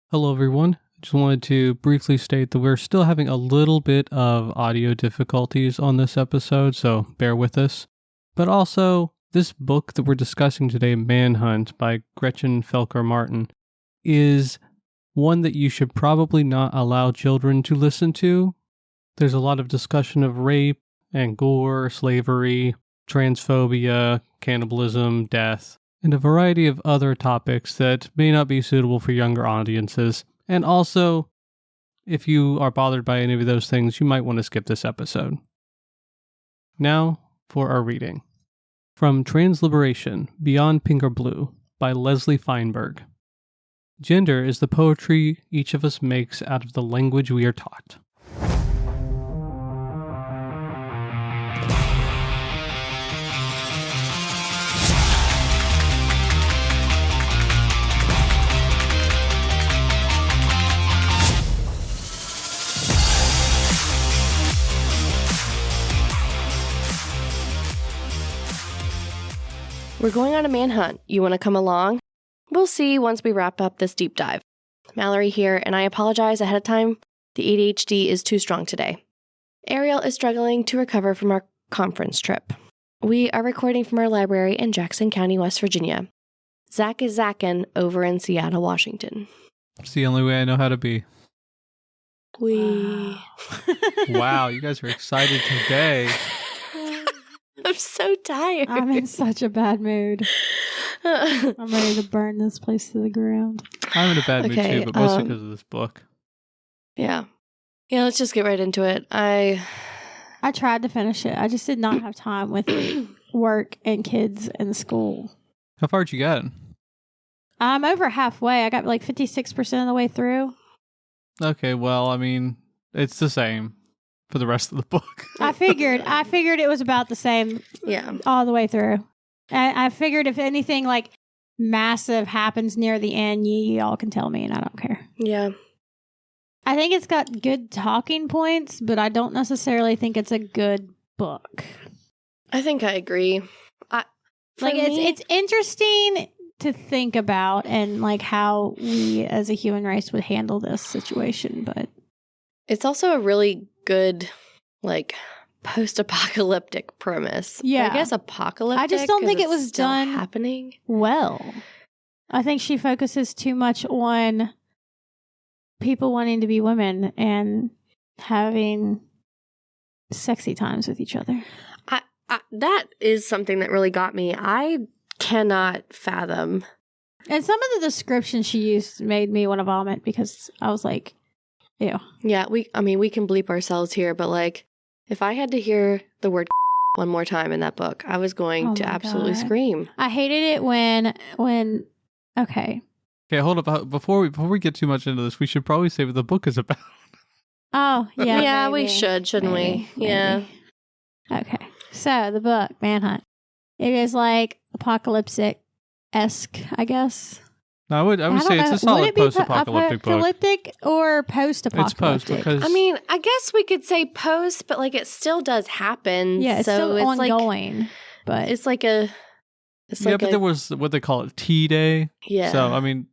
Hello, everyone. Just wanted to briefly state that we're still having a little bit of audio difficulties on this episode, so bear with us. But also, this book that we're discussing today, Manhunt by Gretchen Felker-Martin, is one that you should probably not allow children to listen to. There's a lot of discussion of rape and gore, slavery, transphobia, cannibalism, death, and a variety of other topics that may not be suitable for younger audiences. And also, if you are bothered by any of those things, you might want to skip this episode. Now, for our reading. From Transliberation, Beyond Pink or Blue, by Leslie Feinberg. Gender is the poetry each of us makes out of the language we are taught. We're going on a manhunt. You want to come along? We'll see once we wrap up this deep dive. Mallory here, and I apologize ahead of time. The ADHD is too strong today. Ariel is struggling to recover from our conference trip. We are recording from our library in Jackson County, West Virginia. Zach is Zackin' over in Seattle, Washington. It's the only way I know how to be. Wow, you guys are excited today. I'm so tired. I'm in such a bad mood. I'm ready to burn this place to the ground. I'm in a bad mood too, but mostly because of this book. Yeah, let's just get right into it. I tried to finish it. I just did not have time with work and kids and school. How far did you get? I'm over halfway. I got like 56% of the way through. Okay, well, I mean, it's the same for the rest of the book. I figured it was about the same. Yeah, all the way through. I figured if anything like massive happens near the end, y'all can tell me, and I don't care. Yeah. I think it's got good talking points, but I don't necessarily think it's a good book. I think I agree. It's interesting to think about and like how we as a human race would handle this situation, but it's also a really good like post-apocalyptic premise. Yeah, I guess apocalyptic. I just don't think it was still done happening well. I think she focuses too much on people wanting to be women and having sexy times with each other. That is something that really got me. I cannot fathom. And some of the descriptions she used made me want to vomit because I was like, ew. Yeah, we can bleep ourselves here, but like, if I had to hear the word one more time in that book, I was going to absolutely scream. I hated it when okay. Okay, hold up. Before we get too much into this, we should probably say what the book is about. Oh, yeah. Yeah, maybe. we should, shouldn't we? Yeah. Okay. So, the book, Manhunt. It is like apocalyptic-esque, I guess. No, I would say it's a solid post-apocalyptic book. Apocalyptic or post-apocalyptic? It's post because I guess we could say post, but like it still does happen. Yeah, it's still ongoing. But but there was what they call it T-Day. Yeah. So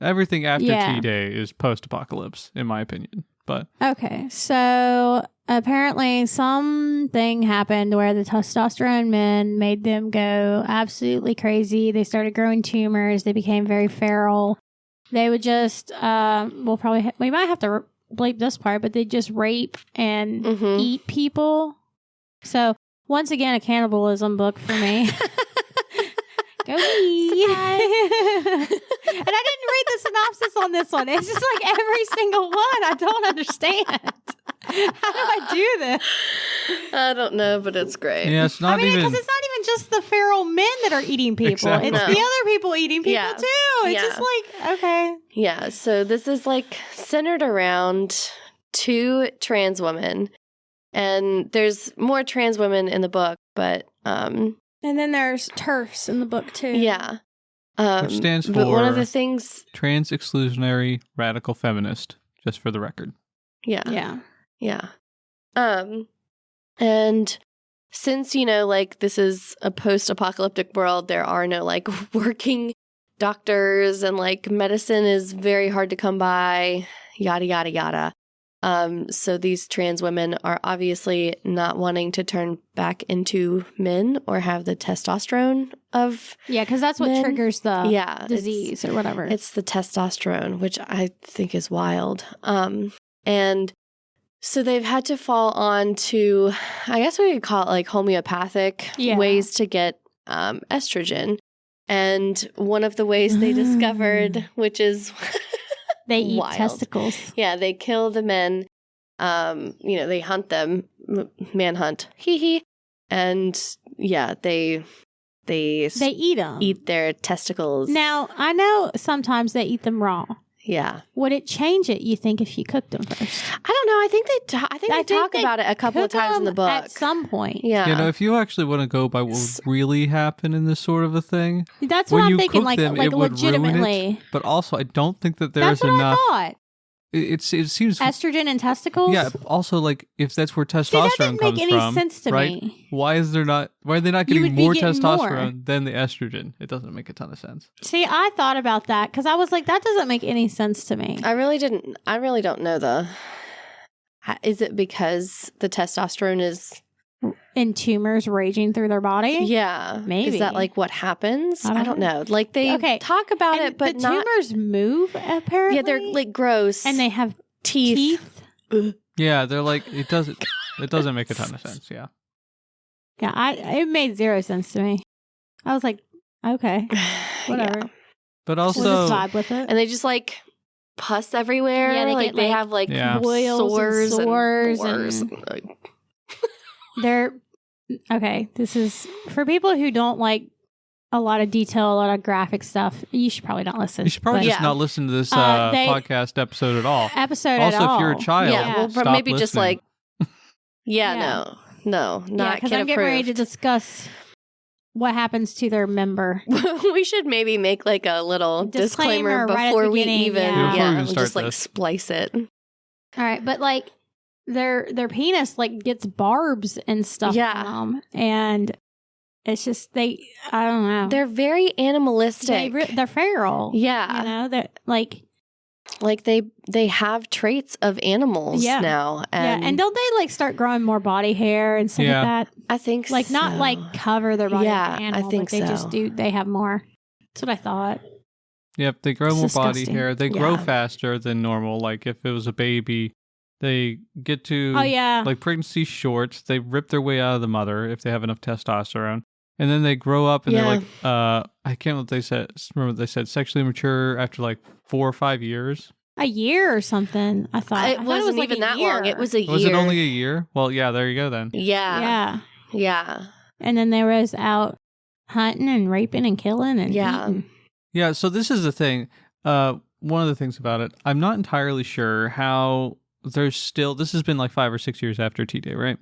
everything after T-Day is post-apocalypse, in my opinion. But okay, so apparently something happened where the testosterone men made them go absolutely crazy. They started growing tumors. They became very feral. They would just, we might have to bleep this part, but they just rape and eat people. So once again, a cannibalism book for me. Go me. And I didn't read the synopsis on this one. It's just like every single one. I don't understand. How do I do this? I don't know, but it's great. Yeah, it's not because it's not even just the feral men that are eating people. Exactly. It's the other people eating people too. It's just like, okay. Yeah, so this is like centered around two trans women. And there's more trans women in the book, but and then there's TERFs in the book too. Yeah. Which stands for one of the things Trans Exclusionary Radical Feminist, just for the record. Yeah. And since, like this is a post-apocalyptic world, there are no like working doctors and like medicine is very hard to come by, yada, yada, yada. So these trans women are obviously not wanting to turn back into men or have the testosterone of because that's what men. triggers the disease or whatever. It's the testosterone, which I think is wild. And so they've had to fall on to, I guess we could call it like homeopathic ways to get estrogen. And one of the ways they discovered, which is they eat wild. testicles. Yeah, they kill the men. They hunt them, manhunt, and they eat them. Eat their testicles. Now I know sometimes they eat them raw. Yeah. Would it change it, you think, if you cooked them first? I don't know. I think they talk about it a couple of times in the book. At some point. Yeah. You know, if you actually want to go by what would really happen in this sort of a thing, that's what I'm thinking, like it would legitimately. Ruin it, but also, I don't think that there's that's what enough. I thought. It seems estrogen and testicles. Yeah. Also, like if that's where testosterone that didn't make any from, sense to right? me. Why are they not getting more testosterone than the estrogen? It doesn't make a ton of sense. See, I thought about that because I was like, that doesn't make any sense to me. I really don't know is it because the testosterone is in tumors raging through their body? Yeah. Maybe. Is that like what happens? I don't know. Like they talk about it, but the tumors move apparently. Yeah, they're like gross. And they have teeth. Yeah, they're like, it doesn't make a ton of sense. Yeah. Yeah, it made zero sense to me. I was like, okay, whatever. Yeah. But also, we'll just vibe with it. And they just like pus everywhere. Yeah, they have like boils and sores and they're okay. This is for people who don't like a lot of detail, a lot of graphic stuff. You should probably not listen. You should probably just not listen to this podcast episode at all. Also, if you're a child, well, maybe just like, no, not because I'm getting ready to discuss what happens to their member. We should maybe make like a little disclaimer before we even just like splice it. All right, but like their penis like gets barbs and stuff on them, and it's just I don't know. They're very animalistic. They're feral. Yeah, you know, they're like they have traits of animals now. And don't they like start growing more body hair and stuff like that? I think like so. Not like cover their body like an animal, I think but they just do. They have more. That's what I thought. Yep, they grow more body hair. They grow faster than normal. Like if it was a baby, they get to like pregnancy short. They rip their way out of the mother if they have enough testosterone. And then they grow up and they're like, I can't remember what they said. Remember they said sexually mature after like 4 or 5 years? A year or something, I thought. It wasn't like even that long. It was a year. Was it only a year? Well, yeah, there you go then. Yeah. And then they was out hunting and raping and killing and eating. Yeah, so this is the thing. One of the things about it, I'm not entirely sure how there's still, this has been like 5 or 6 years after T-Day, right?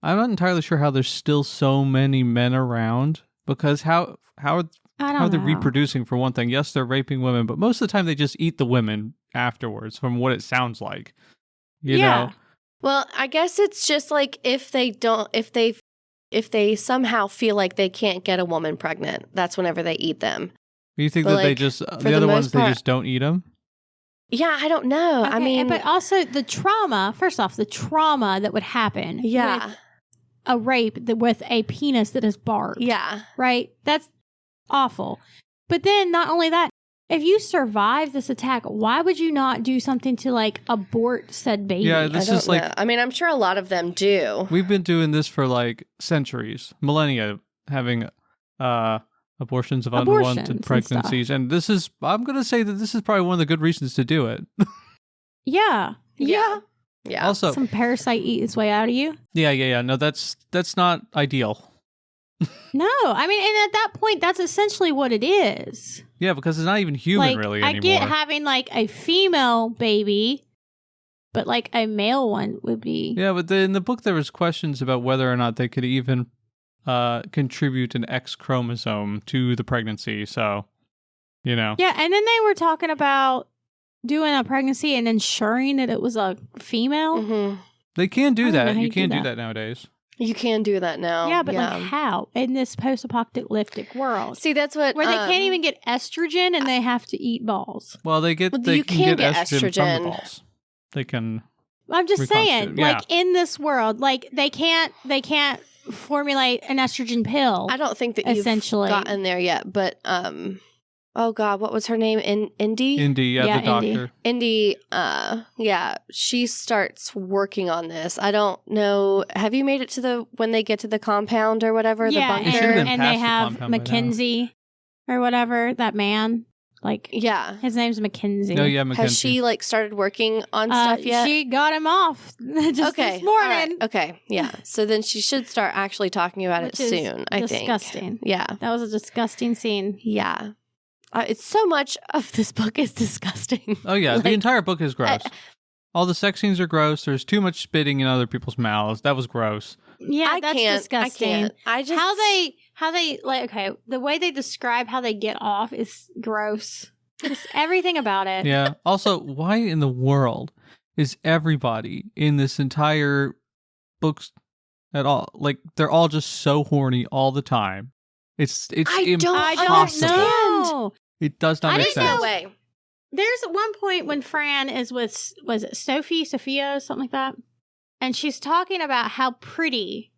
I'm not entirely sure how there's still so many men around, because how are they reproducing, for one thing? Yes, they're raping women, but most of the time they just eat the women afterwards, from what it sounds like. You know? Well, I guess it's just like if they somehow feel like they can't get a woman pregnant, that's whenever they eat them. You think that they just, the other ones, they just don't eat them? Yeah, I don't know. Okay, I mean, but also the trauma, first off, the trauma that would happen. Yeah. With a rape with a penis that is barbed. Yeah. Right? That's awful. But then not only that, if you survive this attack, why would you not do something to like abort said baby? Yeah, this is like, I mean, I'm sure a lot of them do. We've been doing this for like centuries, millennia, having abortions of unwanted pregnancies. And this is, I'm going to say that this is probably one of the good reasons to do it. Yeah. Also, some parasite eat its way out of you. Yeah. No, that's not ideal. No, I mean, and at that point, that's essentially what it is. Yeah, because it's not even human, really, anymore. I get having like a female baby, but like a male one would be. Yeah, but in the book, there was questions about whether or not they could even contribute an X chromosome to the pregnancy. So, you know. Yeah, and then they were talking about doing a pregnancy and ensuring that it was a female. Mm-hmm. They can do that. You can't do that nowadays. You can do that now. Yeah, but like how? In this post-apocalyptic world. See, that's what... Where they can't even get estrogen and they have to eat balls. Well, they can get estrogen from the balls. They can... I'm just saying, like, in this world, like, they can't formulate an estrogen pill. I don't think that you've gotten there yet, but... Oh, God, what was her name? Indy? Indy, the doctor. Indy, she starts working on this. I don't know. Have you made it to when they get to the compound or whatever, the bunker? And they have Mackenzie or whatever, that man. Like, his name's Mackenzie. Oh, yeah, Mackenzie. Has she, like, started working on stuff yet? She got him off just this morning. Right. Okay, yeah. So then she should start actually talking about it soon, I think. Disgusting. Yeah. That was a disgusting scene. Yeah. It's so much of this book is disgusting. Oh, yeah. The entire book is gross. All the sex scenes are gross. There's too much spitting in other people's mouths. That was gross. Yeah, that's disgusting. I just... How they, like, okay, the way they describe how they get off is gross. Just everything about it. Yeah. Also, why in the world is everybody in this entire books at all, like, they're all just so horny all the time? It's impossible. I don't know. It does not make sense. No way. There's at one point when Fran is with, was it Sophia, something like that? And she's talking about how pretty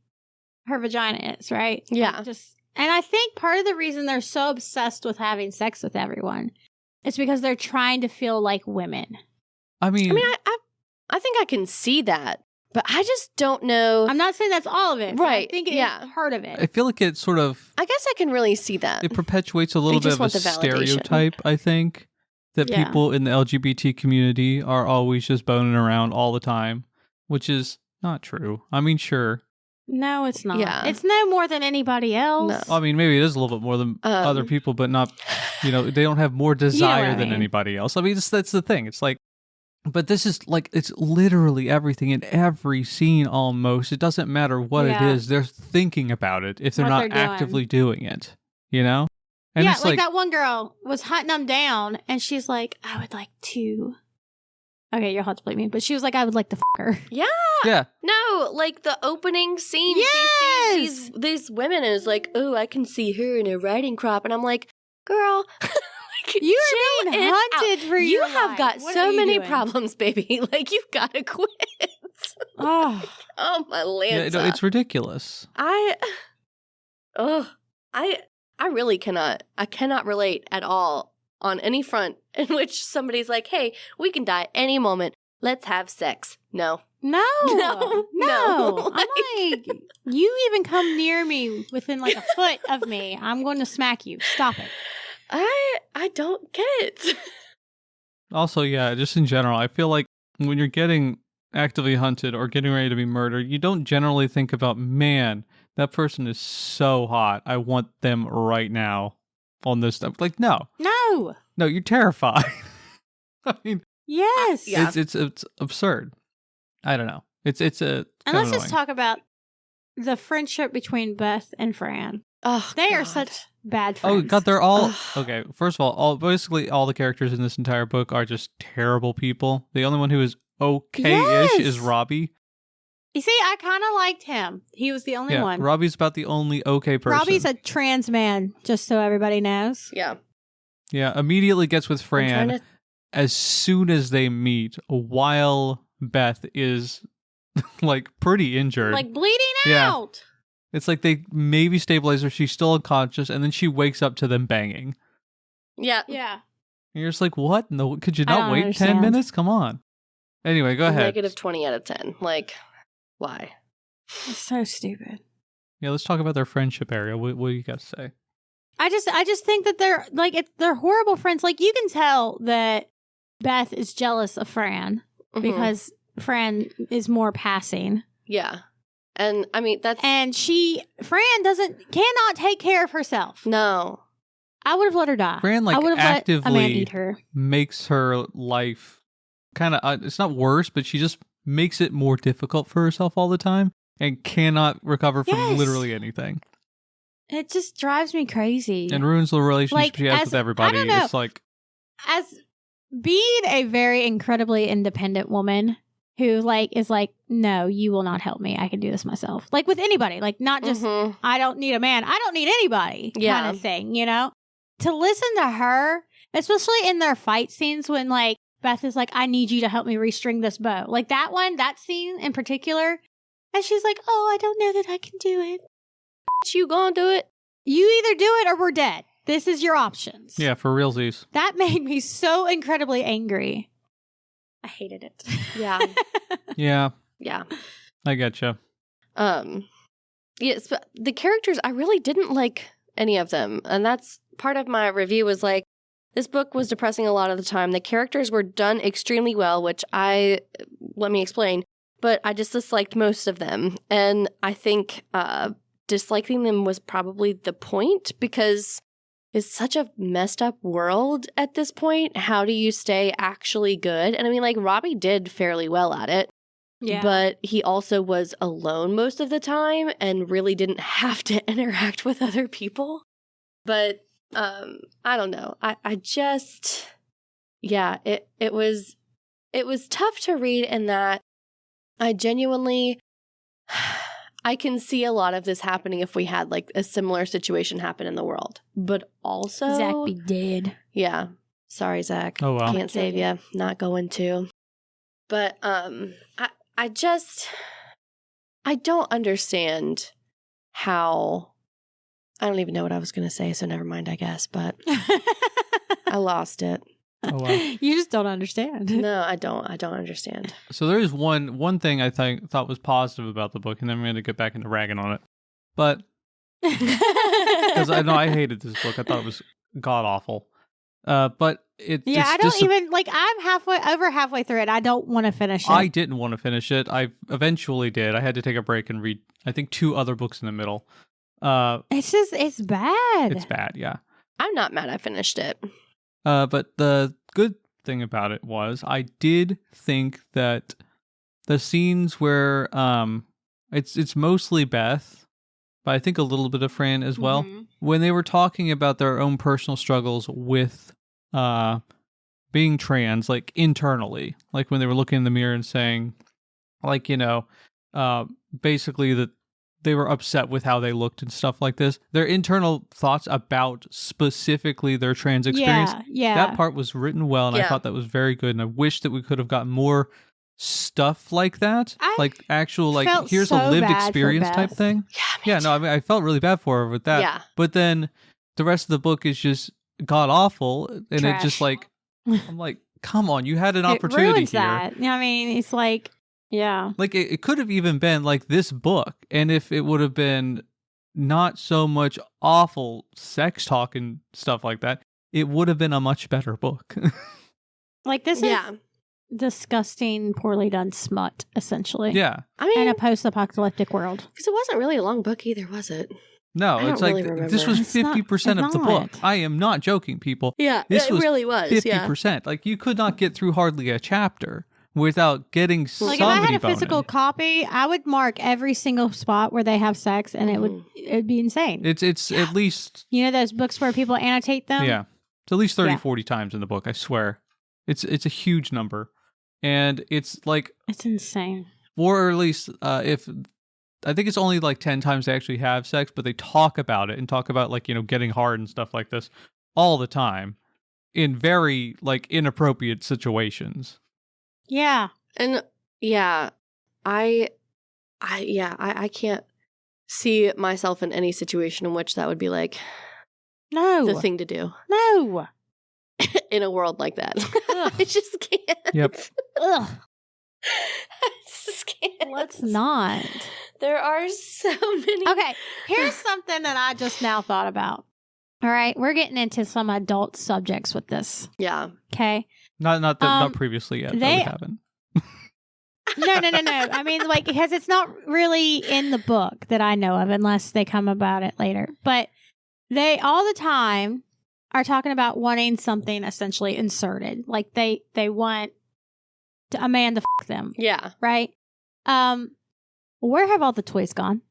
her vagina is, right? Yeah. And I think part of the reason they're so obsessed with having sex with everyone is because they're trying to feel like women. I mean, I think I can see that, but I just don't know. I'm not saying that's all of it. Right. I think it is part of it. I feel like it sort of... I guess I can really see that. It perpetuates a little bit of a stereotype, I think, that people in the LGBT community are always just boning around all the time, which is not true. I mean, sure. No, it's not. Yeah. It's no more than anybody else. No. I mean, maybe it is a little bit more than other people, but not, they don't have more desire than anybody else. I mean, that's the thing. It's like, but this is like, it's literally everything in every scene almost. It doesn't matter what it is. They're thinking about it if they're not actively doing it, And it's like that one girl was hunting them down and she's like, I would like to... Okay, you'll have to blame me, but she was like, I would like to f*** her. Yeah. Yeah. No, like the opening scene, she sees these women and is like, oh, I can see her in a riding crop. And I'm like, girl, you are being hunted for your life. You have got so many problems, baby. Like, you've got to quit. Oh, my Lanza. Yeah, it's ridiculous. I really cannot. I cannot relate at all on any front in which somebody's like, hey, we can die any moment. Let's have sex. No. No. I'm like, you even come near me within like a foot of me, I'm going to smack you. Stop it. I don't get it. Also, yeah, just in general, I feel like when you're getting actively hunted or getting ready to be murdered, you don't generally think about, man, that person is so hot. I want them right now on this stuff. Like, no, you're terrified. I mean, yes, it's absurd. I don't know. It's a. And let's just talk about the friendship between Beth and Fran. Oh, they are such bad friends. Oh God, they're all okay. First of all, basically all the characters in this entire book are just terrible people. The only one who is okay-ish is Robbie. You see, I kind of liked him. He was the only one. Robbie's about the only okay person. Robbie's a trans man, just so everybody knows. Yeah. Yeah, immediately gets with Fran as soon as they meet, while Beth is, like, pretty injured. Like, bleeding out. It's like they maybe stabilize her, she's still unconscious, and then she wakes up to them banging. Yeah. Yeah. And you're just like, what? No, could you not wait 10 minutes? Come on. Anyway, go ahead. Negative 20 out of 10. Like... Why? It's so stupid. Yeah, let's talk about their friendship, Ariel. What do you guys say? I just think that they're horrible friends. Like, you can tell that Beth is jealous of Fran because Fran is more passing. Yeah. And I mean, that's... And Fran cannot take care of herself. No. I would have let her die. Fran, like, I would have actively let a man eat her. Makes her life kind of, it's not worse, but she just makes it more difficult for herself all the time and cannot recover from literally anything. It just drives me crazy. And ruins the relationship she has with everybody. It's like... As being a very incredibly independent woman who like is like, no, you will not help me. I can do this myself. Like with anybody, like not just I don't need a man. I don't need anybody kind of thing, you know? To listen to her, especially in their fight scenes when like Beth is like, I need you to help me restring this bow. Like that scene in particular. And she's like, oh, I don't know that I can do it. You gonna do it? You either do it or we're dead. This is your options. Yeah, for realsies. That made me so incredibly angry. I hated it. Yeah. Yeah. Yeah. I getcha. Yes, but the characters, I really didn't like any of them. And that's part of my review was like, this book was depressing a lot of the time. The characters were done extremely well, which let me explain, but I just disliked most of them. And I think disliking them was probably the point because it's such a messed up world at this point. How do you stay actually good? And I mean, like, Robbie did fairly well at it. Yeah. But he also was alone most of the time and really didn't have to interact with other people. But I don't know. I just, yeah, it was tough to read in that I genuinely, I can see a lot of this happening if we had like a similar situation happen in the world. But also, Zach be dead. Yeah. Sorry, Zach. Oh, well. Can't save you. Not going to. But I don't understand how. I don't even know what I was going to say, so never mind, I guess. But I lost it. Oh, wow. You just don't understand. No, I don't understand. So there is one thing I thought was positive about the book, and then I'm going to get back into ragging on it. But because I know I hated this book, I thought it was god awful. But I don't even like. I'm halfway through it. I don't want to finish it. I didn't want to finish it. I eventually did. I had to take a break and read, I think, 2 other books in the middle. It's bad. It's bad, yeah. I'm not mad I finished it. But the good thing about it was I did think that the scenes where it's mostly Beth, but I think a little bit of Fran as well, when they were talking about their own personal struggles with being trans, like internally, like when they were looking in the mirror and saying, like, you know, basically that they were upset with how they looked and stuff like this. Their internal thoughts about specifically their trans experience. Yeah. That part was written well, and I thought that was very good. And I wish that we could have gotten more stuff like that. Like actual, like, here's a lived experience type thing. Yeah, no, I mean, I felt really bad for her with that. Yeah. But then the rest of the book is just god awful. And Trash. it just like, I'm like, come on, you had an opportunity it ruins here. That. I mean, it's like, yeah. Like, it could have even been like this book. And if it would have been not so much awful sex talk and stuff like that, it would have been a much better book. Like, this is disgusting, poorly done smut, essentially. Yeah. I mean, in a post-apocalyptic world. Because it wasn't really a long book either, was it? No, it's like, really this was remember. 50% of the book. I am not joking, people. Yeah, this was really was. 50%. Like, you could not get through hardly a chapter without getting like somebody if I had a boning. physical copy, I would mark every single spot where they have sex, and it'd be insane. It's at least, you know, those books where people annotate them. yeah, it's at least 30-40 times in the book. I swear, it's a huge number, and it's like, it's insane. Or at least if I think it's only like 10 times they actually have sex, but they talk about it and talk about, like, you know, getting hard and stuff like this all the time in very like inappropriate situations. Yeah. And I can't see myself in any situation in which that would be like the thing to do. No. In a world like that. I just can't. Yep. Ugh. I just can't. Let's not. There are so many. Okay, here's something that I just now thought about. All right, we're getting into some adult subjects with this. Yeah. Okay. Not previously yet. We haven't. No. I mean, like, because it's not really in the book that I know of, unless they come about it later. But they all the time are talking about wanting something essentially inserted. Like they want a man to f them. Yeah. Right? Where have all the toys gone?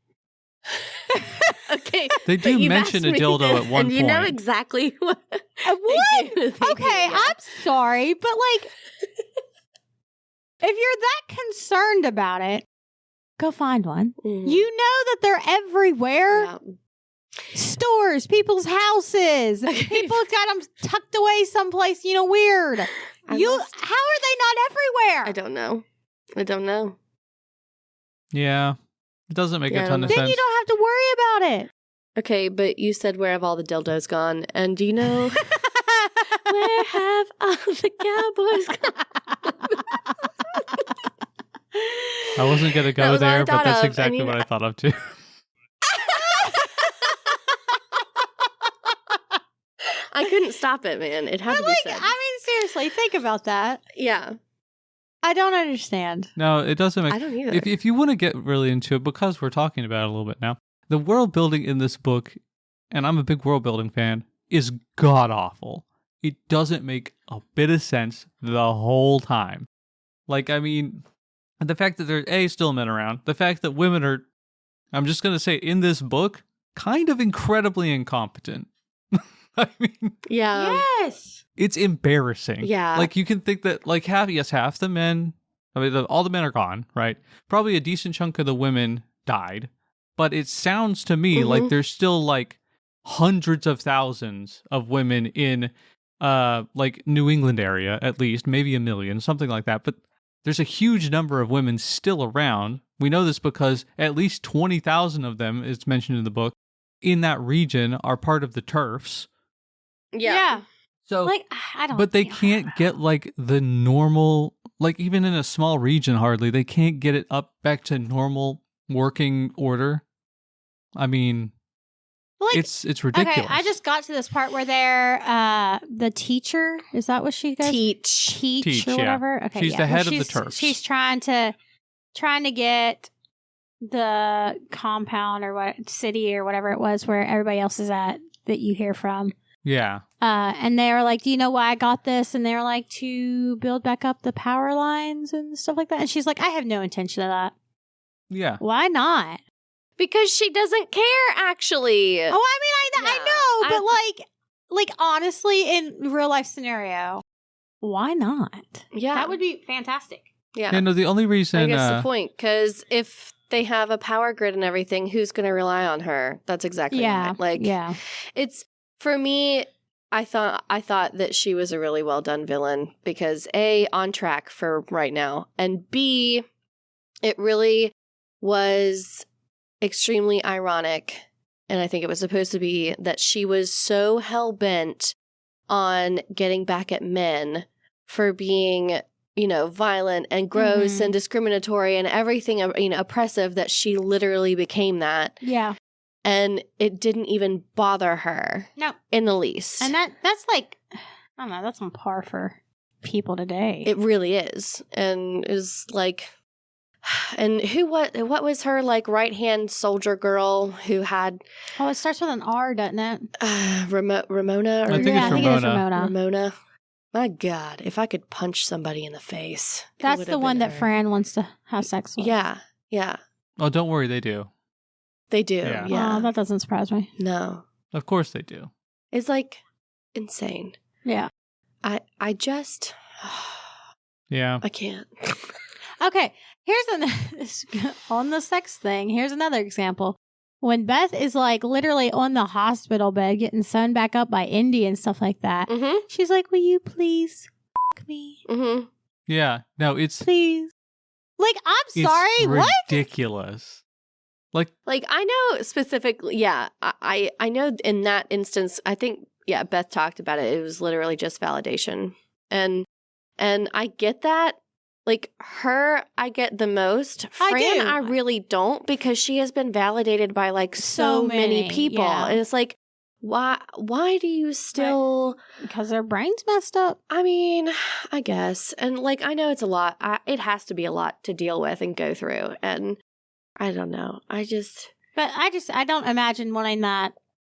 Okay. They do mention a dildo at one point. And you know exactly what? What? Okay, I'm sorry, but like, if if you're that concerned about it, go find one. Mhm. You know that they're everywhere. Yeah. Stores, people's houses. People got them tucked away someplace, weird. How are they not everywhere? I don't know. Yeah. It doesn't make Yeah, a ton of Then sense. you don't have to worry about it. Okay, but you said where have all the dildos gone? And do you know where have all the cowboys gone? I wasn't going to That go was all I there, but thought that's of. exactly what I thought of too. I couldn't stop it, man. It had to be said. Seriously, think about that. Yeah. I don't understand. No, it doesn't make I don't either. If you want to get really into it, because we're talking about it a little bit now, the world building in this book, and I'm a big world building fan, is god awful. It doesn't make a bit of sense the whole time. Like, I mean, the fact that there's still men around, the fact that women are, I'm just going to say, in this book, kind of incredibly incompetent. I mean, Yeah. Yes. it's embarrassing. Yeah. Like, you can think that, like, half the men, I mean, all the men are gone, right? Probably a decent chunk of the women died. But it sounds to me like there's still, like, hundreds of thousands of women in, like, New England area, at least, maybe 1 million, something like that. But there's a huge number of women still around. We know this because at least 20,000 of them, it's mentioned in the book, in that region are part of the TERFs. Yeah. So, Like, I don't but they know. can't get like the normal, like even in a small region, hardly they can't get it up back to normal working order. I mean, Like, it's ridiculous. Okay, I just got to this part where they're the teacher. Is that what she goes? Teach. Teach or yeah. whatever. Okay, She's yeah. the head Well, of the she's- TERFs. She's trying to get the compound or what city or whatever it was where everybody else is at that you hear from. Yeah. And they were like, "Do you know why I got this?" And they were like, "To build back up the power lines and stuff like that." And she's like, "I have no intention of that. Yeah. Why not?" Because she doesn't care, actually. Oh, I Yeah, know, but like honestly, in real life scenario, why not? Yeah. That would be fantastic. Yeah. Yeah, no, the only I reason guess the point, because if they have a power grid and everything, who's going to rely on her? That's exactly Yeah, right. Like, yeah. it's, for me, I thought that she was a really well done villain because A, on track for right now, and B, it really was extremely ironic, and I think it was supposed to be, that she was so hell-bent on getting back at men for being, violent and gross and discriminatory and everything, oppressive, that she literally became that. Yeah. And it didn't even bother her. No. In the least. And that's like, I don't know, that's on par for people today. It really is. And is like, and what was her like right-hand soldier girl who had it starts with an R, doesn't it? Ramona? Or I think yeah, it's I think it is Ramona. Ramona. Ramona. My God, if I could punch somebody in the face. it That's would the have one been that her. Fran wants to have sex with. Yeah, yeah. Oh, don't worry, they do. They do. Yeah. Yeah. Oh, that doesn't surprise me. No. Of course they do. It's like insane. Yeah. I just Yeah. I can't. Okay, on the sex thing, here's another example. When Beth is like literally on the hospital bed getting sewn back up by Indy and stuff like that, Mm-hmm. she's like, "Will you please f me? Mm-hmm. Yeah. No, it's Please." Like, I'm sorry, what? ridiculous. Like, Like, I know specifically, yeah, I know in that instance, I think, yeah, Beth talked about it. It was literally just validation. And I get that. Like, her, I get the most. I Fran, do. I really don't, because she has been validated by, like, so many many, people. yeah. And it's like, why do you still... Because their brain's messed up. I mean, I guess. And, like, I know it's a lot. It has to be a lot to deal with and go through. And I don't know. But I don't imagine wanting that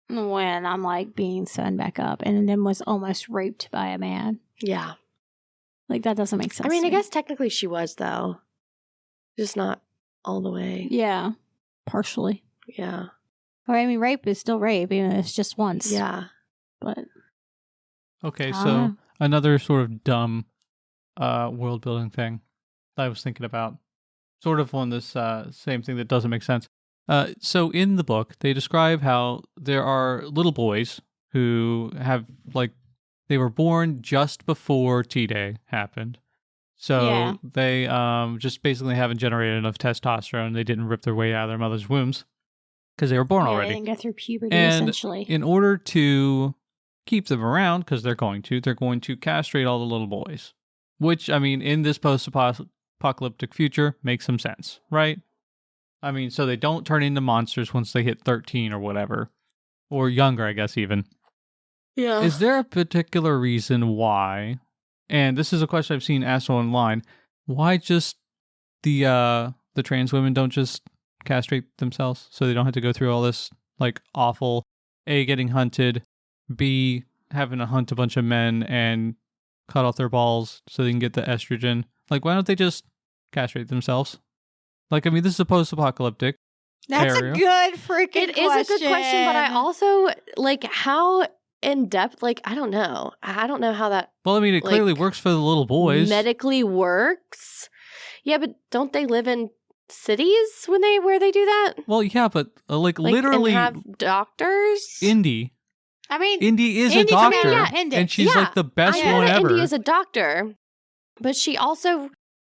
when I'm like being sewn back up and then was almost raped by a man. Yeah. Like, that doesn't make sense. I mean, to I me. guess technically she was, though. Just not all the way. Yeah, partially. Yeah. Or I mean, rape is still rape, even if it's just once. Yeah. But okay, Ah. so another sort of dumb world building thing. I was thinking about. Sort of on this same thing that doesn't make sense. So in the book, they describe how there are little boys who have, like, they were born just before T-Day happened. So they just basically haven't generated enough testosterone. They didn't rip their way out of their mother's wombs because they were born already. They didn't go through puberty, and essentially. In order to keep them around, because they're going to castrate all the little boys. Which, I mean, in this post-apocalyptic future, makes some sense, right? I mean, so they don't turn into monsters once they hit 13 or whatever. Or younger, I guess, even. Yeah. Is there a particular reason why, and this is a question I've seen asked online, why just the trans women don't just castrate themselves so they don't have to go through all this, like, awful, A, getting hunted, B, having to hunt a bunch of men and cut off their balls so they can get the estrogen? Like, why don't they just castrate themselves? Like, I mean, this is a post-apocalyptic That's area. a good freaking It question. is a good question, but I also, like, how in depth, like, I don't know. I don't know how that Well, I mean, it clearly like, works for the little boys. medically works. Yeah, but don't they live in cities where they do that? Well, yeah, but like Like, literally, and have doctors? Indy I mean, is a Indy's doctor, Indy. and she's Yeah, like the best I know one that ever. Indy is a doctor, but she also,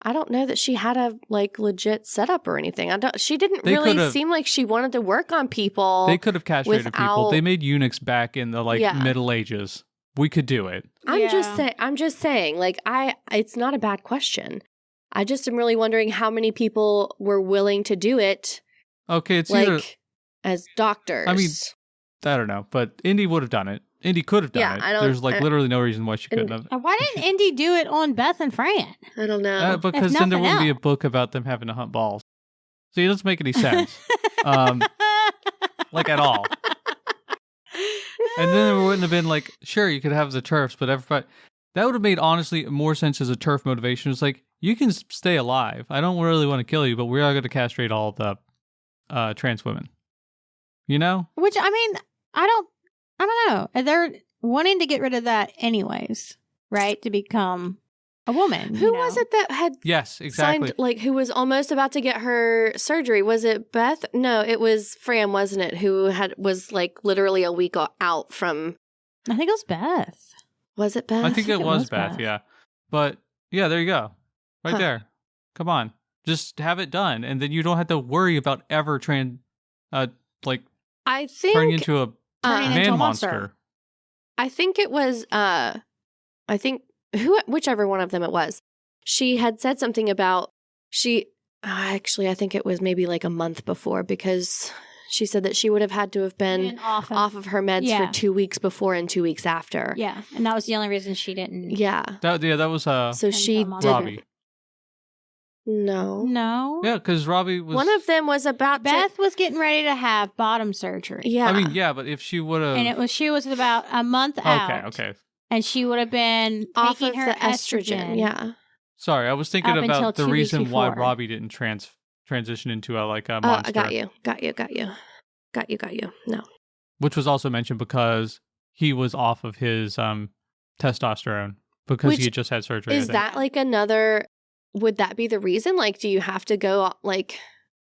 I don't know that she had a, like, legit setup or anything. She didn't They really could've- seem like she wanted to work on people. They could have castrated people. without- They made eunuchs back in the Middle Ages. We could do it. I'm just saying, like, it's not a bad question. I just am really wondering how many people were willing to do it, Okay, it's like, either as doctors. I mean, I don't know, but Indy would have done it. Indy could have done Yeah, it. I don't- There's literally no reason why she couldn't have. Why didn't Indy do it on Beth and Fran? I don't know. Because then there nothing wouldn't be a else. book about them having to hunt balls. See, it doesn't make any sense. Like, at all. And then there wouldn't have been like, sure, you could have the turfs, but everybody, that would have made honestly more sense as a turf motivation. It's like, you can stay alive. I don't really want to kill you, but we are going to castrate all the trans women. You know? Which, I mean, I don't know. They're wanting to get rid of that anyways, right? To become a woman. Who was it that had Yes, exactly. signed, like, who was almost about to get her surgery? Was it Beth? No, it was Fran, wasn't it? Who was like literally a week out from. I think it was Beth. Was it Beth? I think it was Beth, yeah. But yeah, there you go. Right there. Come on. Just have it done. And then you don't have to worry about ever I think turning into a Turning into man a monster. monster. I think it was I think whichever one of them it was. She had said something about actually I think it was maybe like a month before, because she said that she would have had to have been off of her meds for 2 weeks before and 2 weeks after. Yeah, and that was the only reason she didn't. Yeah. That was So she Robbie. didn't. No. No. Yeah, because Robbie was. One of them was about Beth was getting ready to have bottom surgery. Yeah. I mean, yeah, but if she would have. And she was about a month out. Okay. And she would have been off taking of her the estrogen. Yeah. Sorry, I was thinking Up until about the 2 weeks reason why before. Robbie didn't transition into a monster. I got you. No. Which was also mentioned because he was off of his testosterone because he Which had just had surgery. I Is think. that like another, would that be the reason? Like, do you have to go, like,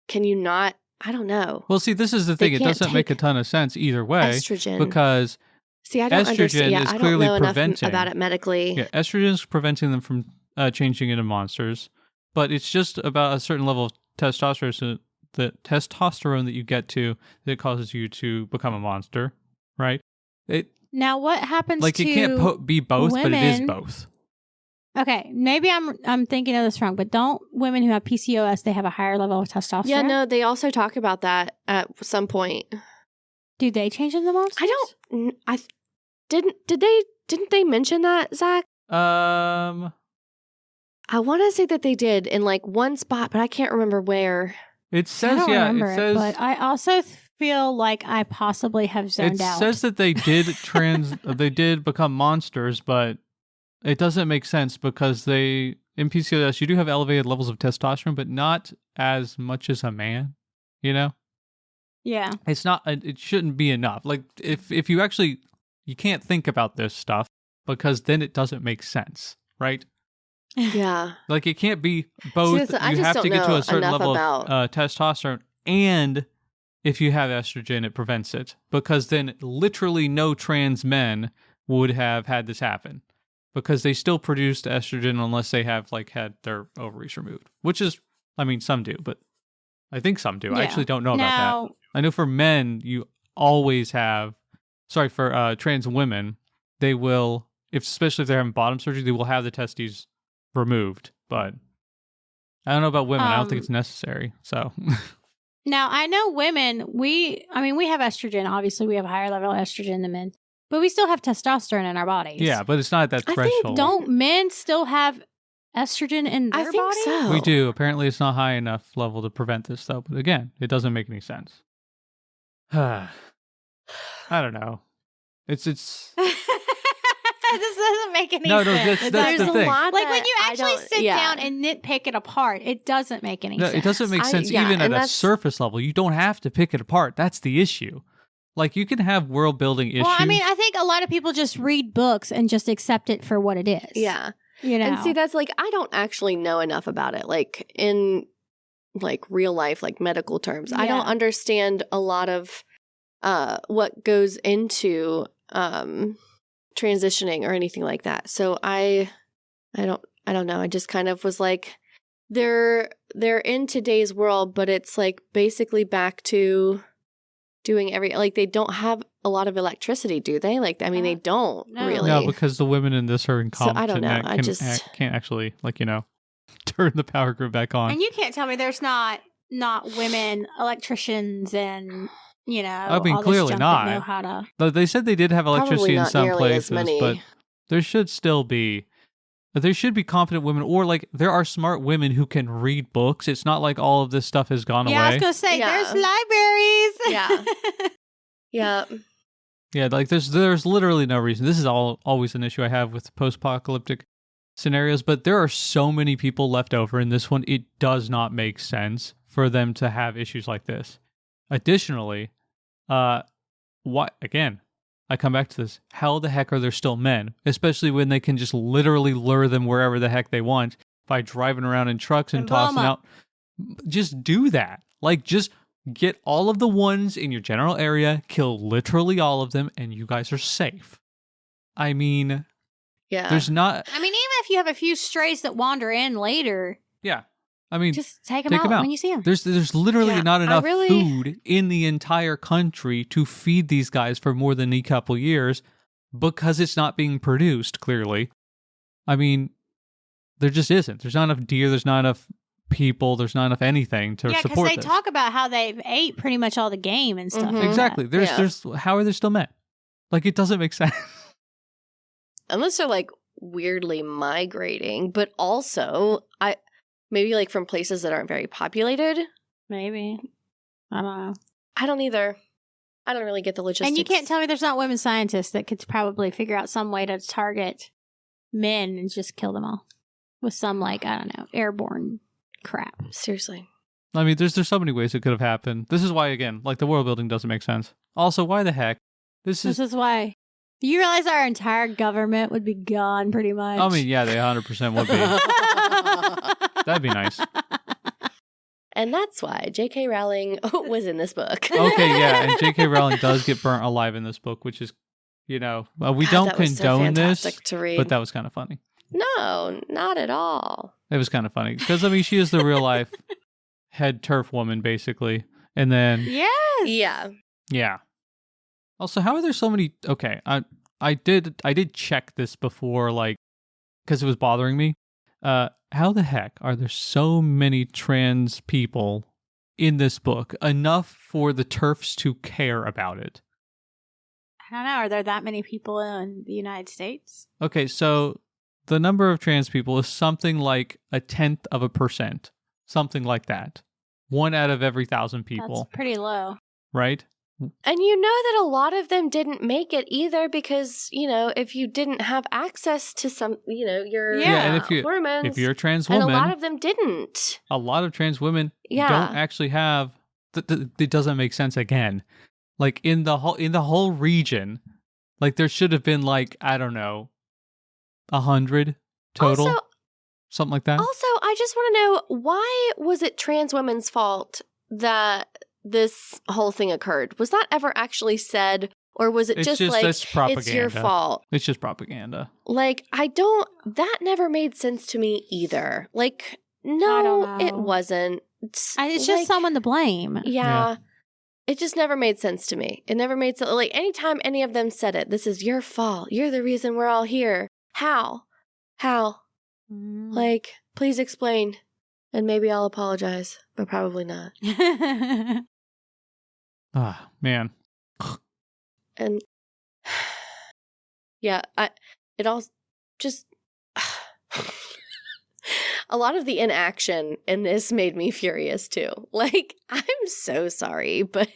can you not? I don't know. Well, see, this is the They thing. It can't doesn't make a take ton of sense either way Estrogen. because See, I don't estrogen understand. Yeah, is I don't clearly know enough preventing- about it medically. yeah, estrogen is preventing them from changing into monsters, but it's just about a certain level of testosterone, so the testosterone that you get to that causes you to become a monster, right? Now, what happens Like, to it can't be both, but it is women- both. Okay, maybe I'm thinking of this wrong, but don't women who have PCOS, they have a higher level of testosterone? Yeah, no, they also talk about that at some point. Do they change into monsters? Didn't they mention that, Zach? Um, I want to say that they did in like one spot, but I can't remember where. it I says, don't yeah, remember it says, but I also feel like I possibly have zoned it out. says that they did they did become monsters, but it doesn't make sense because in PCOS, you do have elevated levels of testosterone, but not as much as a man, you know? Yeah. It's not, it shouldn't be enough. Like, if you actually, you can't think about this stuff because then it doesn't make sense, right? Yeah. Like, it can't be both. I You just have don't to get to know a certain enough level about- of testosterone, and if you have estrogen, it prevents it. Because then literally no trans men would have had this happen. Because they still produced estrogen unless they have, like, had their ovaries removed. Which is, I mean, some do, but I think some do. I Yeah. actually don't know about Now, that. I know for men, you always have, for trans women, they will, especially if they're having bottom surgery, they will have the testes removed. But I don't know about women. I don't think it's necessary. So now I know women, we have estrogen. Obviously, we have a higher level of estrogen than men, but we still have testosterone in our bodies. yeah, but it's not at that I think- threshold. Don't men still have estrogen in their I think body? so. We do. Apparently, it's not high enough level to prevent this, though. But again, it doesn't make any sense. I don't know. It's This doesn't make any No, sense. that's There's the a thing. lot Like when that you I actually don't- sit yeah. down and nitpick it apart, it doesn't make any No, sense. it doesn't make sense yeah, even at and a that's- surface level. You don't have to pick it apart. That's the issue. Like, you can have world building issues. Well, I mean, I think a lot of people just read books and just accept it for what it is. Yeah. You know. And see, that's like, I don't actually know enough about it. Like, in like real life, like medical terms, I don't Yeah. understand a lot of what goes into transitioning or anything like that. So I don't know. I just kind of was like, they're in today's world, but it's like basically back to doing like, they don't have a lot of electricity, do they? Like, I mean, they don't No. really. No, because the women in this are incompetent. I don't know. and I just- can't actually, like, turn the power grid back on. and you can't tell me there's not women electricians and I mean, all this clearly junk not. that know how to. Though they said they did have electricity Probably in not some nearly as places, many. but there should still be. There should be competent women, or like there are smart women who can read books. It's not like all of this stuff has gone Yeah, I away. was gonna say Yeah. there's libraries. Yeah. Yeah. Yeah, like there's literally no reason. This is always an issue I have with post-apocalyptic scenarios, but there are so many people left over in this one. It does not make sense for them to have issues like this. Additionally, what again? I come back to this. How the heck are there still men? Especially when they can just literally lure them wherever the heck they want by driving around in trucks and And blow 'em tossing up. out. Just do that. Like, just get all of the ones in your general area, kill literally all of them, and you guys are safe. I mean, Yeah. there's not. I mean, even if you have a few strays that wander in later, Yeah. I mean, just take them take 'em out out. when you see them. There's literally Yeah, not I enough really- food in the entire country to feed these guys for more than a couple years because it's not being produced, clearly. I mean, there just isn't. There's not enough deer, there's not enough people, there's not enough anything to Yeah, because support they this. talk about how they've ate pretty much all the game and stuff. Mhm. like that. Exactly. Yeah. There's how are there still men? Like, it doesn't make sense. Unless they're like weirdly migrating, but also maybe like from places that aren't very populated. Maybe. I don't know. I don't either. I don't really get the logistics. And you can't tell me there's not women scientists that could probably figure out some way to target men and just kill them all with some, like, I don't know, airborne crap. Seriously. I mean, there's so many ways it could have happened. This is why, again, like, the world building doesn't make sense. Also, why the heck? This This is is why. You realize our entire government would be gone pretty much. I mean, yeah, they 100% would be. That'd be nice. And that's why J.K. Rowling was in this book. Okay, yeah, and J.K. Rowling does get burnt alive in this book, which is, we God, don't that was so condone this, fantastic to read. but that was kind of funny. No, not at all. It was kind of funny because I mean, she is the real life head turf woman, basically, and then Yes. Yeah. yeah. Also, how are there so many? Okay, I did check this before, like, because it was bothering me. How the heck are there so many trans people in this book? Enough for the turfs to care about it. I don't know. Are there that many people in the United States? Okay, so the number of trans people is something like 0.1%, something like that. 1 out of every 1,000 people, That's pretty low. right? And you know that a lot of them didn't make it either because, if you didn't have access to some, your Yeah, and hormones. if you're a trans and woman, a lot of them didn't. a lot of trans women Yeah. don't actually have. It doesn't make sense again. Like in the whole region, like there should have been like I don't know, 100 total. Also, something like that. Also, I just want to know, why was it trans women's fault that this whole thing occurred? Was that ever actually said, or was it just like, that's propaganda. it's your fault? It's just propaganda. Like, that never made sense to me either. Like, no, it wasn't. It's just someone to blame. Yeah. It just never made sense to me. It never made sense. Like, anytime any of them said it, this is your fault. You're the reason we're all here. How? Like, please explain. And maybe I'll apologize, but probably not. Ah, man. And yeah, it all just a lot of the inaction in this made me furious too. Like, I'm so sorry, but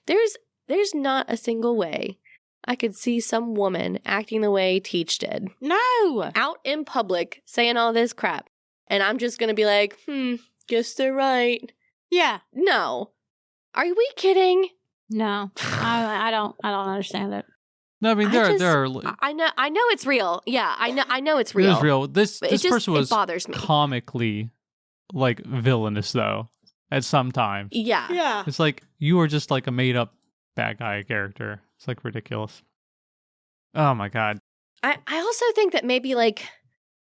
there's not a single way I could see some woman acting the way Teach did. No. Out in public saying all this crap. And I'm just going to be like, guess they're right. Yeah. No. Are we kidding? No. I don't understand it. No, I mean there are. I know it's real. Yeah, I know it's real. It is real. This person was bothers me. Comically, like, villainous though. At some time. Yeah. It's like you are just like a made up bad guy character. It's like ridiculous. Oh my god. I also think that maybe like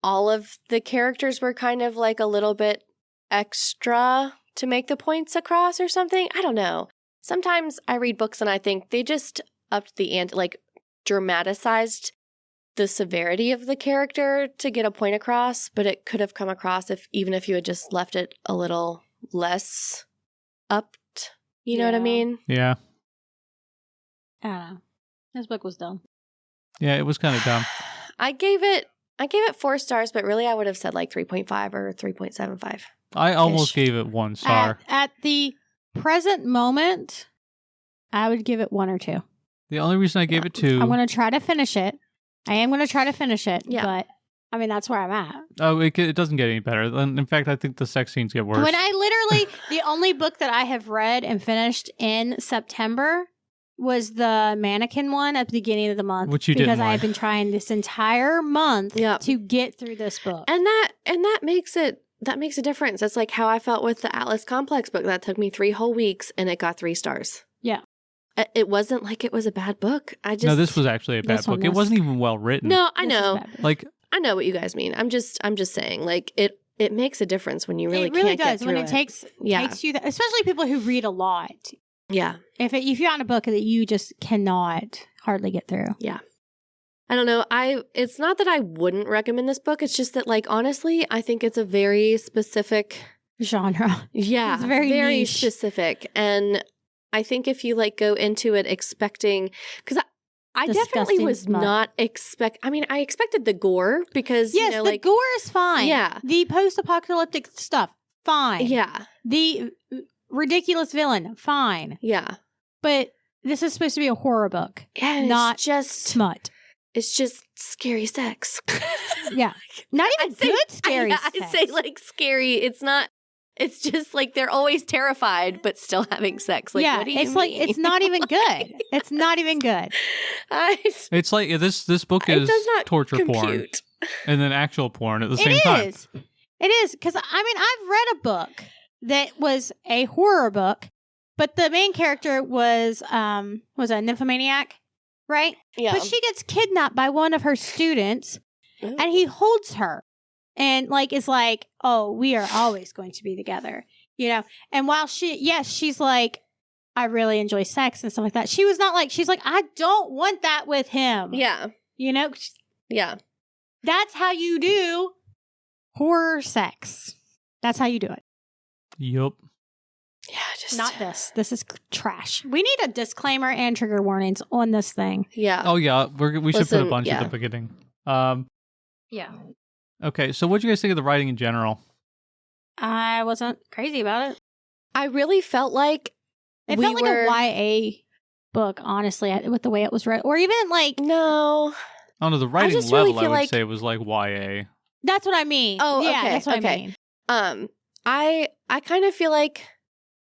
all of the characters were kind of like a little bit extra to make the points across or something. I don't know. Sometimes I read books and I think they just upped the ante, like dramatized the severity of the character to get a point across, but it could have come across even if you had just left it a little less upped. You know what I mean? Yeah. I don't know. This book was dumb. Yeah, it was kind of dumb. I gave it 4 stars, but really I would have said like 3.5 or 3.75. I almost gave it 1 star. At the present moment, I would give it 1 or 2. The only reason I gave it 2... I'm going to try to finish it. I am going to try to finish it, yeah. But I mean, that's where I'm at. Oh, it doesn't get any better. In fact, I think the sex scenes get worse. When I literally, the only book that I have read and finished in September was the mannequin one at the beginning of the month. Which you didn't Because I like. have been trying this entire month to get through this book. And that makes a difference. That's like how I felt with the Atlas Complex book. That took me 3 whole weeks and it got 3 stars. Yeah. It wasn't like it was a bad book. No, this was actually a bad book. It wasn't even well written. No, I know. Like, I know what you guys mean. I'm just saying, like, it makes a difference when you really really can't does. get through When it takes you that, especially people who read a lot. Yeah. If you're on a book that you just cannot hardly get through. Yeah. I don't know. It's not that I wouldn't recommend this book. It's just that, like, honestly, I think it's a very specific genre. Yeah. It's very niche. Specific. And I think if you like go into it expecting, because I definitely was not I mean, I expected the gore because, yes, the gore is fine. Yeah. The post-apocalyptic stuff, fine. Yeah. The ridiculous villain, fine. Yeah. But this is supposed to be a horror book, not just smut. It's just scary sex. Yeah. Not even good scary sex. I'd say like scary. It's not. It's just like they're always terrified, but still having sex. Like, yeah, what do you it's mean? like it's not even good. It's not even good. It's like this book is torture porn and then actual porn at the same time. It is because I mean I've read a book that was a horror book, but the main character was a nymphomaniac, right? Yeah. But she gets kidnapped by one of her students, Ooh. and he holds her. And like it's like, oh, we are always going to be together, you know. And while she's like, I really enjoy sex and stuff like that. She was not like, she's like, I don't want that with him. Yeah, you know. Yeah, that's how you do horror sex. That's how you do it. Yup. Yeah, just not this. This is trash. We need a disclaimer and trigger warnings on this thing. Yeah. Oh yeah, we should put a bunch at the beginning. Yeah. Okay, so what do you guys think of the writing in general? I wasn't crazy about it. I really felt like it felt like a YA book, honestly, with the way it was read, or even like no. I don't know, the writing level. I would say was like YA. That's what I mean. Oh, yeah, okay, that's what I mean. I kind of feel like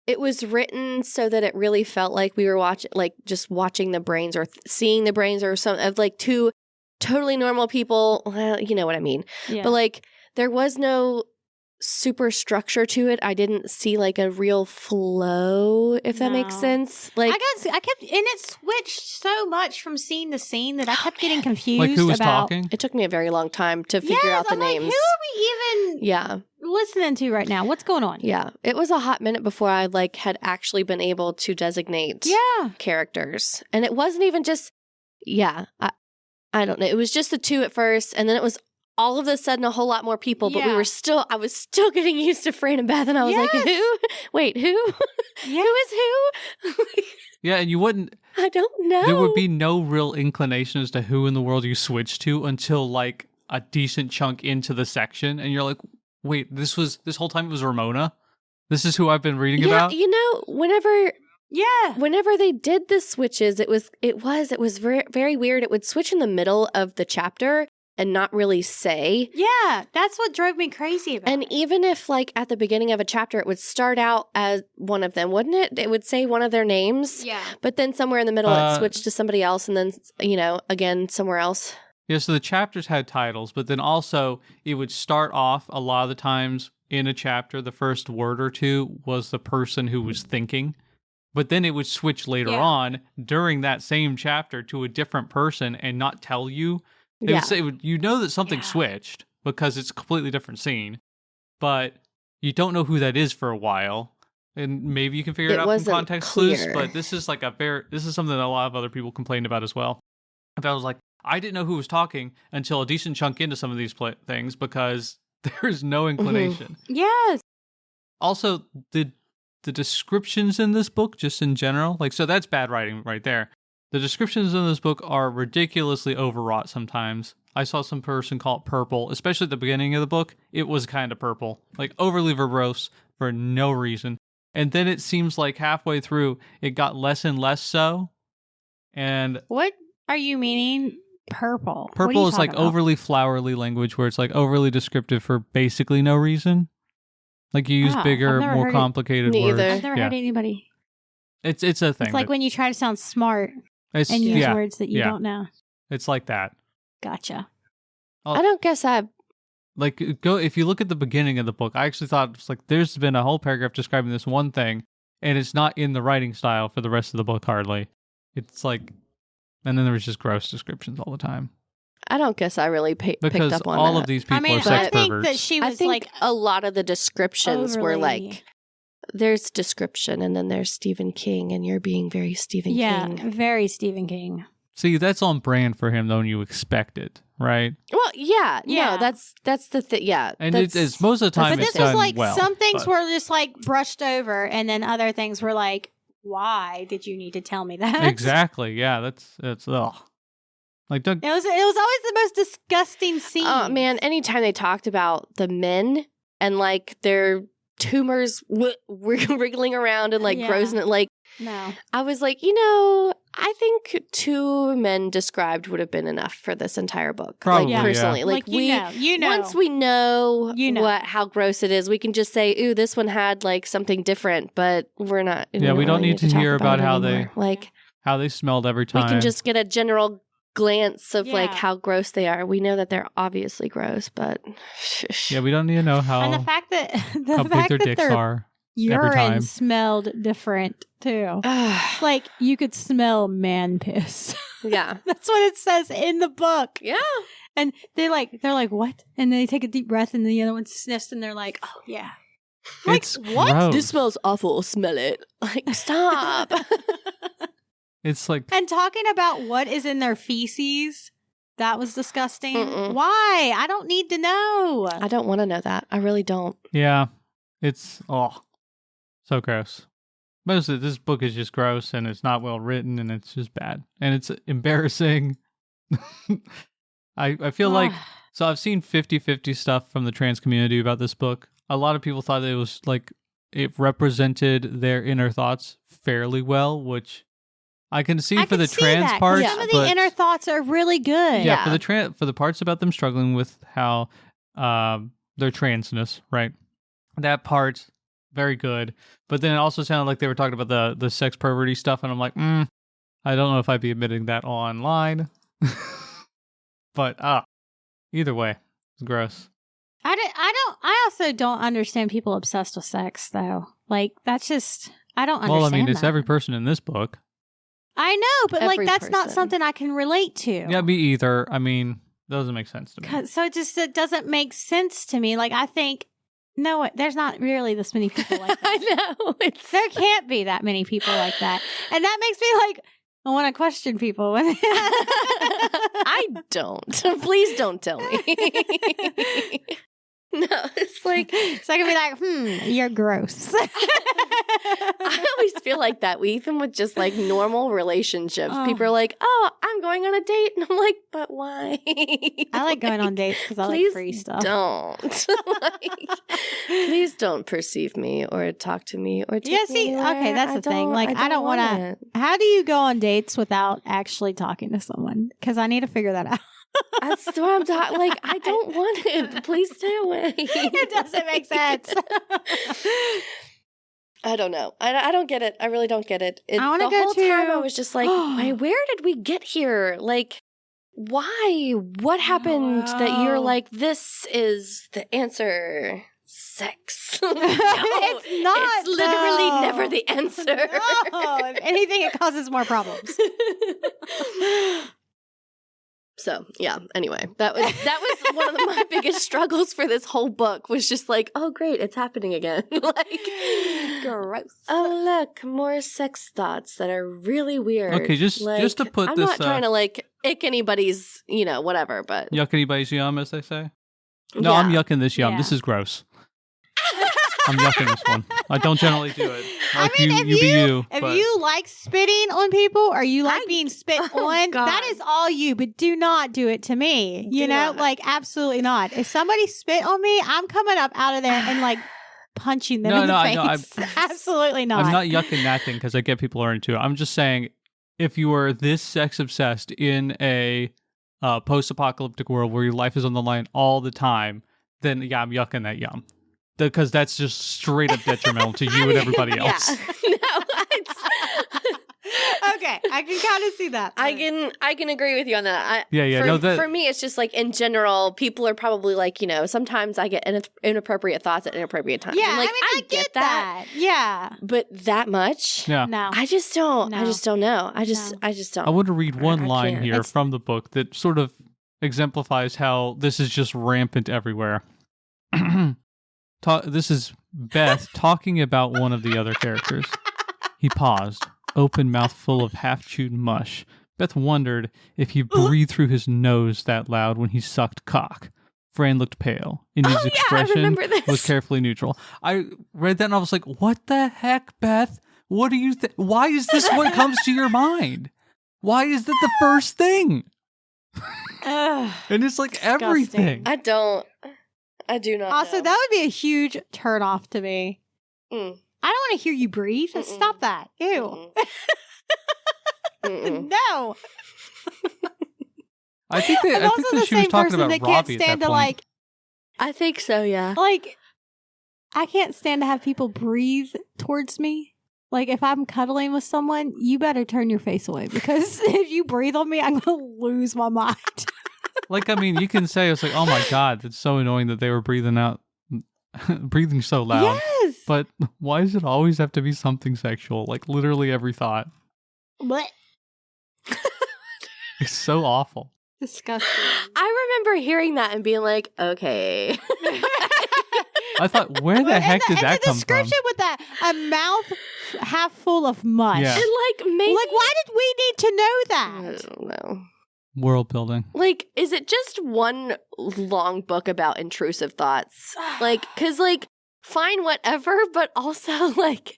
it was written so that it really felt like we were watching the brains or seeing the brains or some of like two totally normal people. Well, you know what I mean. Yeah. But like there was no super structure to it. I didn't see like a real flow, if that makes No. sense. Like I kept, and it switched so much from scene to scene that I kept getting confused. Like who was about, talking? it took me a very long time to figure out the I'm like, names. who are we even Yeah. listening to right now? What's going on? Yeah. It was a hot minute before I like had actually been able to designate characters. And it wasn't even just I don't know. It was just the two at first, and then it was all of a sudden a whole lot more people, but I was still getting used to Fran and Beth, and I was like, who? Wait, who? Yeah. Who is who? Yeah, and you wouldn't... I don't know. There would be no real inclination as to who in the world you switch to until like a decent chunk into the section, and you're like, wait, this whole time it was Ramona? This is who I've been reading about? You know, whenever they did the switches, it was very, very weird. It would switch in the middle of the chapter and not really say. Yeah, that's what drove me crazy about And it. even if, like, at the beginning of a chapter, it would start out as one of them, wouldn't it? It would say one of their names. Yeah. But then somewhere in the middle, it switched to somebody else, and then, again, somewhere else. Yeah, so the chapters had titles, but then also it would start off a lot of the times in a chapter, the first word or two was the person who was thinking. But then it would switch later on during that same chapter to a different person and not tell you. You know that something switched because it's a completely different scene, but you don't know who that is for a while. And maybe you can figure it out from context clues, but this is like this is something that a lot of other people complained about as well. If I was like, I didn't know who was talking until a decent chunk into some of these things because there's no inclination. Mm-hmm. Yes. Also, the descriptions in this book, just in general, like, so that's bad writing right there. The descriptions in this book are ridiculously overwrought sometimes. I saw some person call it purple, especially at the beginning of the book. It was kind of purple, like overly verbose for no reason. And then it seems like halfway through, it got less and less so. And what are you meaning? Purple. Purple is like overly flowery language where it's like overly descriptive for basically no reason. Like you use bigger, more complicated words. I've never heard anybody. It's a thing. It's like when you try to sound smart and use words that you don't know. It's like that. Gotcha. I don't guess I've... Like, if you look at the beginning of the book, I actually thought it's like there's been a whole paragraph describing this one thing, and it's not in the writing style for the rest of the book hardly. It's like, and then there was just gross descriptions all the time. I don't guess I really picked up on because all of these people are sex perverts. That she was like a lot of the descriptions were like, there's description and then there's Stephen King and you're being very Stephen King. Yeah, very Stephen King. See, that's on brand for him though, and you expect it, right? Well, yeah. No, that's the thing. Yeah. And it's most of the time but it's this was done like well, some things were just like brushed over and then other things were like, why did you need to tell me that? Exactly. Yeah, that's ugh. Like it was always the most disgusting scene. Oh man, anytime they talked about the men and like their tumors wriggling around and like gross and like no. I was like, I think 2 men described would have been enough for this entire book. Probably, like personally. yeah. Like you know. Once we know how gross it is, we can just say, ooh, this one had like something different, but we're not we don't really need to hear about how how they smelled every time. We can just get a general glance of like how gross they are. We know that they're obviously gross, but yeah, we don't need to know how and the fact that how big their dicks are. Urine smelled different too. Like you could smell man piss. Yeah. That's what it says in the book. Yeah. And they're like, what? And they take a deep breath and the other one sniffs and they're like, oh yeah. It's like, what? Gross. This smells awful. Smell it. Like, stop. It's like, and talking about what is in their feces, that was disgusting. Mm-mm. Why? I don't need to know. I don't want to know that. I really don't. yeah, it's so gross. Most of this book is just gross and it's not well written and it's just bad and it's embarrassing. I feel like, so I've seen 50-50 stuff from the trans community about this book. A lot of people thought it was like, it represented their inner thoughts fairly well, which I can see for the trans parts. Some of the inner thoughts are really good. Yeah, for the parts about them struggling with how their transness, right? That part, very good. But then it also sounded like they were talking about the sex perverty stuff, and I'm like, I don't know if I'd be admitting that online. But either way, it's gross. I also don't understand people obsessed with sex, though. Like, that's just, I don't understand. Well, I mean, it's that. every person in this book. I know, but Every that's not person. something I can relate to. Yeah, me either. I mean, doesn't make sense to me. So it doesn't make sense to me. Like, I think, no, there's not really this many people like that. I know. There can't be that many people like that. And that makes me like, I want to question people. I don't. Please don't tell me. No, it's like, So I can be like, you're gross. I always feel like that. Even with just like normal relationships, people are like, "Oh, I'm going on a date," and I'm like, "But why?" I like going on dates because I like free stuff. Don't. Please don't perceive me or talk to me or take me anywhere. Okay, that's the thing. Like, I don't want to. How do you go on dates without actually talking to someone? Because I need to figure that out. That's what I'm talking. Like, I don't want it. Please stay away. It doesn't make sense. I don't know. I don't get it. I really don't get it. I want to the go whole to. time I was just like, where did we get here? Like, why? What happened that you're like, this is the answer? Sex. No, It's not. It's literally though. never the answer. No, if anything, it causes more problems. So yeah, anyway, that was one of my biggest struggles for this whole book was just like, oh great, it's happening again. Like, Gross. oh look, more sex thoughts that are really weird. Okay, just to put I'm this, not trying to like ick anybody's, whatever, but yuck anybody's yum, as they say. No, yeah. I'm yucking this yum. Yeah. This is gross. I'm yucking this one. I don't generally do it. Like, I mean, you be you. If but you like spitting on people or you like being spit on, God. that is all you, but do not do it to me. You Do know, not. like absolutely not. If somebody spit on me, I'm coming up out of there and like punching them in the face. Absolutely not. I'm not yucking that thing because I get people are into it. I'm just saying, if you are this sex obsessed in a post-apocalyptic world where your life is on the line all the time, then yeah, I'm yucking that yum. Because that's just straight up detrimental to you and everybody else. Yeah. No, Okay, I can kind of see that. I can agree with you on that. For me, it's just like in general, people are probably like, sometimes I get inappropriate thoughts at inappropriate times. Yeah, I'm like, I get that. Yeah, but that much? Yeah. no. I just don't. No. I just don't know. I just don't. I want to read one I line can't. here It's- from the book that sort of exemplifies how this is just rampant everywhere. This is Beth talking about one of the other characters. He paused, open mouth full of half-chewed mush. Beth wondered if he breathed through his nose that loud when he sucked cock. Fran looked pale, and his I expression remember this. was carefully neutral. I read that and I was like, what the heck, Beth? What do you think? Why is this what comes to your mind? Why is that the first thing? Ugh. And it's like Disgusting. everything. I do not Also, know. that would be a huge turn off to me. Mm. I don't want to hear you breathe. Mm-mm. Stop that. Ew. Mm-mm. No. I think I'm that also the she was same talking person about that can't Robbie at stand that to point. I think so, yeah. I can't stand to have people breathe towards me. Like, if I'm cuddling with someone, you better turn your face away because if you breathe on me, I'm going to lose my mind. Like, I mean, you can say it's like, oh my God, that's so annoying that they were breathing so loud. Yes. But why does it always have to be something sexual? Like, literally every thought. What? It's so awful. Disgusting. I remember hearing that and being like, okay. I thought, where the heck did that come the from? description with that, a mouth half full of mush. Yeah. And like, maybe. Like, why did we need to know I that? don't know. World building. Like, is it just one long book about intrusive thoughts? Like, because, like, fine, whatever, but also, like,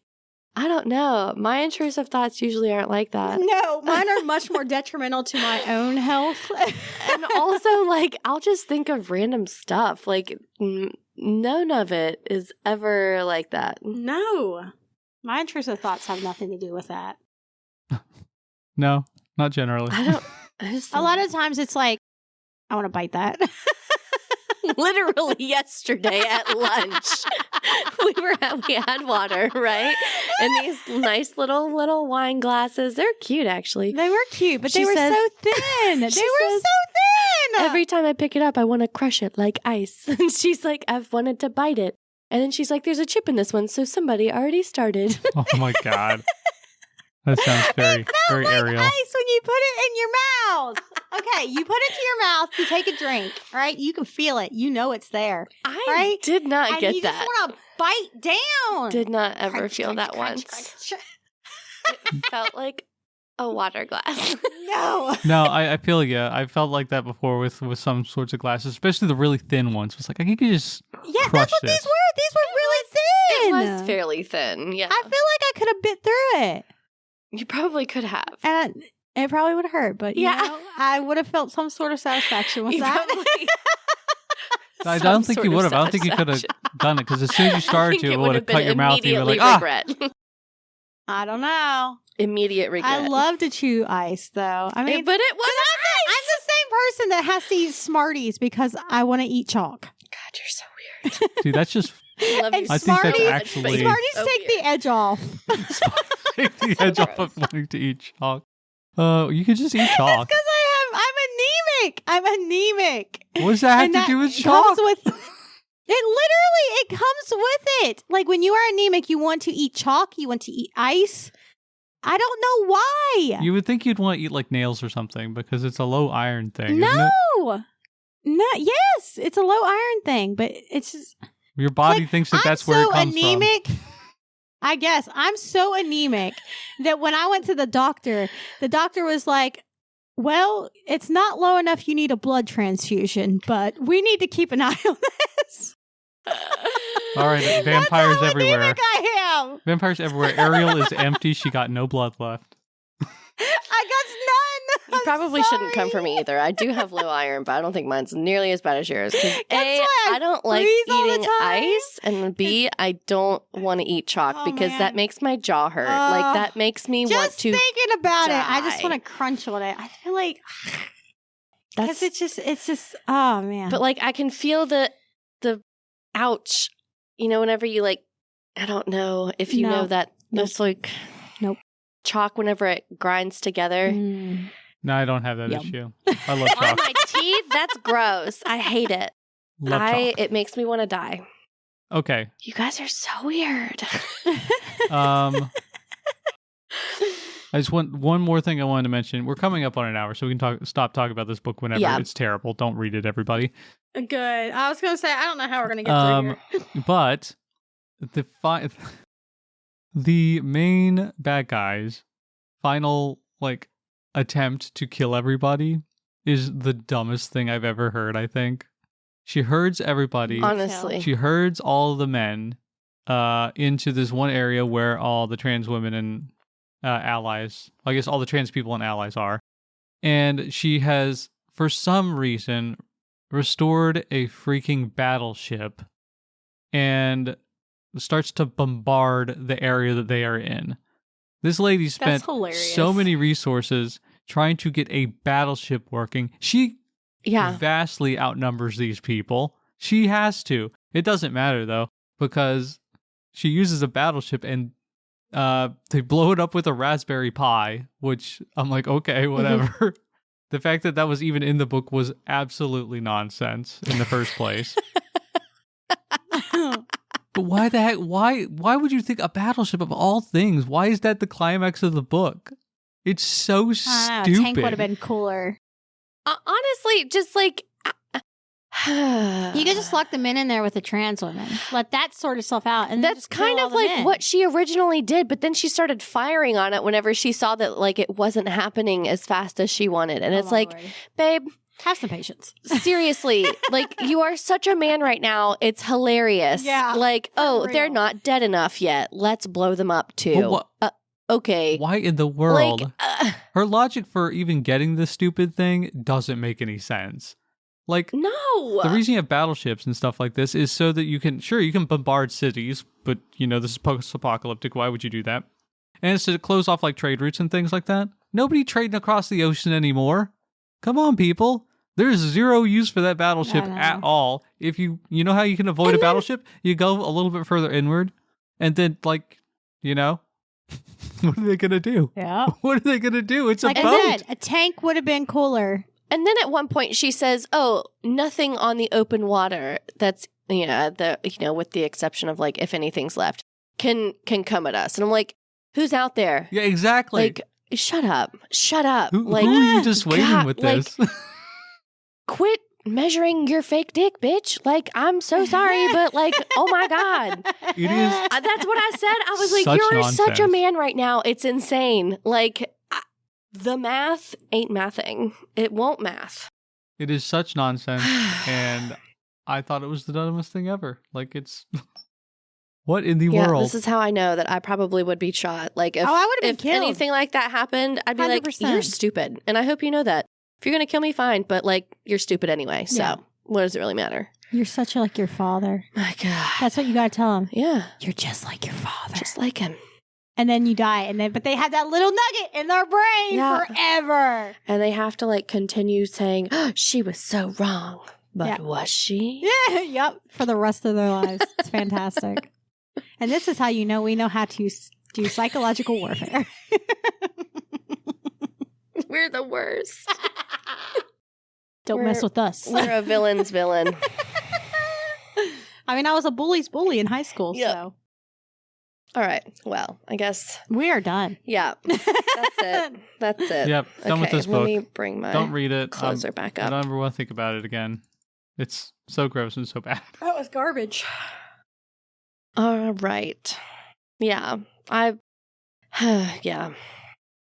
I don't know. My intrusive thoughts usually aren't like that. No, mine are much more detrimental to my own health. And also, like, I'll just think of random stuff. Like, none of it is ever like that. No. My intrusive thoughts have nothing to do with that. No, not generally. I just A lot of times it's like, I want to bite that. literally yesterday at lunch, we had water, right? And these nice little wine glasses. They're cute, actually. They were cute, but She they were says- so thin. They were She so says- thin. every time I pick it up, I want to crush it like ice. And she's like, I've wanted to bite it. And then she's like, there's a chip in this one, so somebody already started. Oh my God. That sounds very, very like Ariel. ice when you put it in your mouth. Okay, you put it to your mouth, you take a drink, right? You can feel it. You know it's there. I did not get you that. just want to bite down. Did not ever Crunch, feel crunch, that crunch, once. crunch. It felt like a water glass. No. No, I feel you. I felt like that before with some sorts of glasses, especially the really thin ones. It's like, I think you just Yeah, crush that's what this. these were. These were really thin. It was fairly thin, yeah. I feel like I could have bit through it. You probably could have. And it probably would have hurt, but you know, I would have felt some sort of satisfaction with You that. probably- I some don't think sort you of would have. I don't think you could have satisfaction. done it because as soon as you I started think to, it would would have been cut your mouth and you were like, immediately ah! regret. I don't know. Immediate regret. I love to chew ice, though. I mean, but it was I'm the same person that has to eat Smarties because I want to eat chalk. God, you're so weird. Dude, that's just I love And you I think that's so much, actually- but you're Smarties so take weird. the edge off. take the edge off of wanting to eat chalk. You could just eat It's chalk. because I'm anemic. I'm anemic. What does that have And to do with comes chalk? with it comes with it. Like when you are anemic, you want to eat chalk, you want to eat ice. I don't know why. You would think you'd want to eat like nails or something because it's a low iron thing. Isn't it? No. No, yes, it's a low iron thing, but it's just Your body like, thinks that I'm that's where it so comes anemic. I guess I'm so anemic that when I went to the doctor was like, well, it's not low enough you need a blood transfusion, but we need to keep an eye on this. from. All right, vampires That's how everywhere. anemic I am. Vampires everywhere. Ariel is empty. She got no blood left. I got none. You I'm probably shouldn't come sorry. for me either. I do have low iron, but I don't think mine's nearly as bad as yours. 'Cause That's A, why I I don't like freeze all the eating time. ice, and B, I don't want to eat chalk Oh, because man. that makes my jaw hurt. Like that makes me want Just to. thinking about it, I just die. want to crunch on it. I feel like because That's it's just oh man. but like I can feel the ouch. You know, whenever you like, I don't know if you No. know that Nope. it's like Nope. chalk whenever it grinds together. Mm. No, I don't have that Yum. issue. I love On chalk. my teeth, that's gross. I hate it. Love chalk. It makes me want to die. Okay. You guys are so weird. I just want one more thing I wanted to mention. We're coming up on an hour, so we can stop talking about this book whenever. Yeah. It's terrible. Don't read it, everybody. Good. I was gonna say I don't know how we're gonna get through here. But the main bad guy's final attempt to kill everybody is the dumbest thing I've ever heard. I think she herds everybody. Honestly. She herds all the men into this one area where all the trans women and allies, I guess all the trans people and allies are. And she has, for some reason, restored a freaking battleship and starts to bombard the area that they are in. This lady spent hilarious. so many resources trying to get a battleship working. She Yeah. vastly outnumbers these people. She has to. It doesn't matter though, because she uses a battleship and they blow it up with a Raspberry Pi, which I'm like, okay, whatever. The fact that was even in the book was absolutely nonsense in the first place. But why the heck? Why would you think a battleship of all things? Why is that the climax of the book? It's so I don't know, stupid. a tank would have been cooler. Honestly, just like You could just lock the men in there with the trans women. Let that sort itself out. And then that's just kill kind all of the like men. what she originally did, but then she started firing on it whenever she saw that like it wasn't happening as fast as she wanted. And Oh, it's like, Lordy. babe, Have some patience. seriously, like you are such a man right now. It's hilarious. Yeah, Like, oh, real. they're not dead enough yet. Let's blow them up But too. Okay. why in the world? Like, Her logic for even getting this stupid thing doesn't make any sense. Like, no. the reason you have battleships and stuff like this is so that you can bombard cities, but, this is post-apocalyptic. Why would you do that? And it's to close off, trade routes and things like that. Nobody trading across the ocean anymore. Come on, people. There's zero use for that battleship I know. at all. If you know how you can avoid a battleship? You go a little bit further inward, and then, what are they going to do? Yeah. What are they going to do? It's a Like boat. I said, a tank would have been cooler. And then at one point she says, "Oh, nothing on the open water. That's with the exception of like if anything's left can come at us." And I'm like, "Who's out there?" Yeah, exactly. Like, shut up. Who Like, are you dissuading God, with this? quit measuring your fake dick, bitch. Like, I'm so sorry, but like, oh my God. It is. That's what I said. I was like, Such you're nonsense. such a man right now. It's insane. Like, the math ain't mathing. It won't math. It is such nonsense, and I thought it was the dumbest thing ever. Like, it's what in the world? This is how I know that I probably would be shot. Like, if, I would've been killed. anything like that happened, I'd be 100%. like, you're stupid. And I hope you know that. If you're going to kill me, fine. But, like, you're stupid anyway. So, Yeah. what does it really matter? You're such like your father. My God. That's what you got to tell him. Yeah. You're just like your father. Just like him. And then you die. But they have that little nugget in their brain forever. And they have to, like, continue saying, oh, she was so wrong. But was she? Yeah. Yep. For the rest of their lives. It's fantastic. And this is how we know how to do psychological warfare. We're the worst. Don't mess with us. We're a villain's villain. I mean, I was a bully's bully in high school, so. All right. Well, I guess. We are done. Yeah. That's it. Yep. Done with this book. Let me bring my Don't read it. closer back I up. don't ever want to think about it again. It's so gross and so bad. That was garbage. All right. Yeah. Yeah.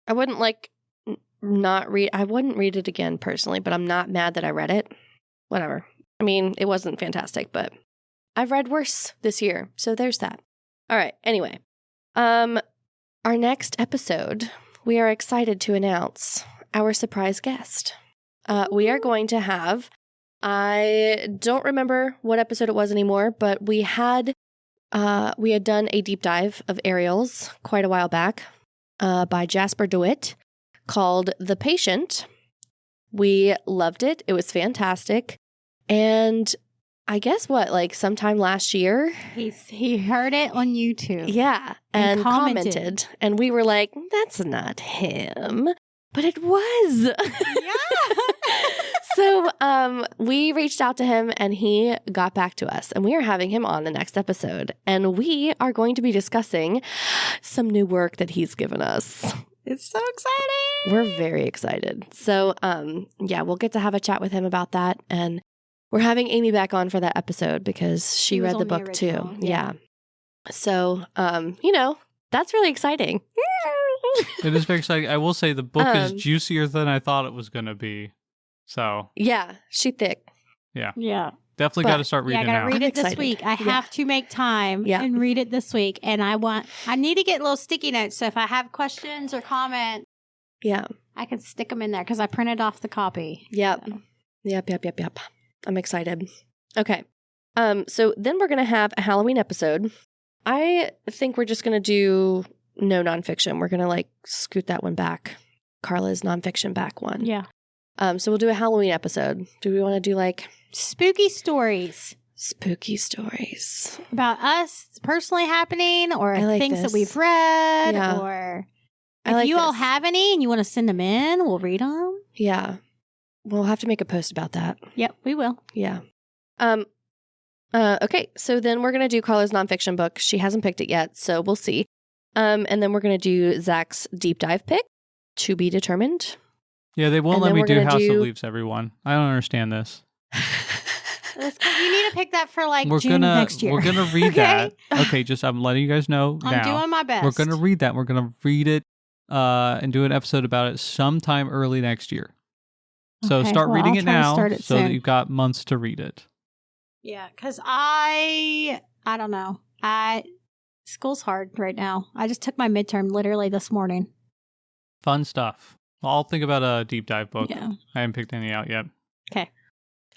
I wouldn't I wouldn't read it again personally, but I'm not mad that I read it. Whatever. I mean, it wasn't fantastic, but I've read worse this year. So there's that. All right. Anyway, our next episode, we are excited to announce our surprise guest. We are going to have, I don't remember what episode it was anymore, but we had done a deep dive of Ariel's quite a while back by Jasper DeWitt called The Patient. We loved it. It was fantastic. And I guess sometime last year. He heard it on YouTube. Yeah. And commented. And we were like, that's not him. But it was. Yeah. So we reached out to him and he got back to us. And we are having him on the next episode. And we are going to be discussing some new work that he's given us. It's so exciting. We're very excited. So we'll get to have a chat with him about that. And we're having Amy back on for that episode because she read the book too. Yeah. So, that's really exciting. It is very exciting. I will say the book is juicier than I thought it was going to be. So. Yeah, she thick. Yeah. Yeah. Definitely got to start reading I got to read it excited. this week. I have to make time and read it this week. And I need to get little sticky notes. So if I have questions or comments, I can stick them in there because I printed off the copy. Yep. So. Yep. I'm excited. Okay. So then we're going to have a Halloween episode. I think we're just going to do no nonfiction. We're going to scoot that one back. Carla's nonfiction back one. Yeah. So we'll do a Halloween episode. Do we want to do spooky stories? Spooky stories. About us personally happening or things that we've read or if you all have any and you want to send them in, we'll read them. Yeah. We'll have to make a post about that. Yep, we will. Yeah. Okay, so then we're going to do Carla's nonfiction book. She hasn't picked it yet, so we'll see. And then we're going to do Zach's deep dive pick, to be determined. Yeah, they won't let me do House of Leaves, everyone. I don't understand this. You need to pick that for June next year. We're going to read that. Okay, I'm letting you guys know now. I'm doing my best. We're going to read that. We're going to read it and do an episode about it sometime early next year. So start reading it now so that you've got months to read it. Yeah, because I don't know. School's hard right now. I just took my midterm literally this morning. Fun stuff. I'll think about a deep dive book. Yeah. I haven't picked any out yet. Okay.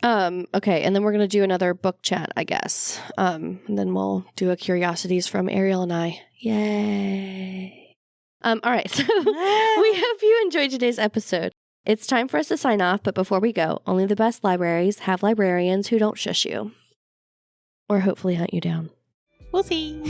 Okay, and then we're going to do another book chat, I guess. And then we'll do a Curiosities from Ariel and I. Yay. All right, so we hope you enjoyed today's episode. It's time for us to sign off, but before we go, only the best libraries have librarians who don't shush you. Or hopefully hunt you down. We'll see.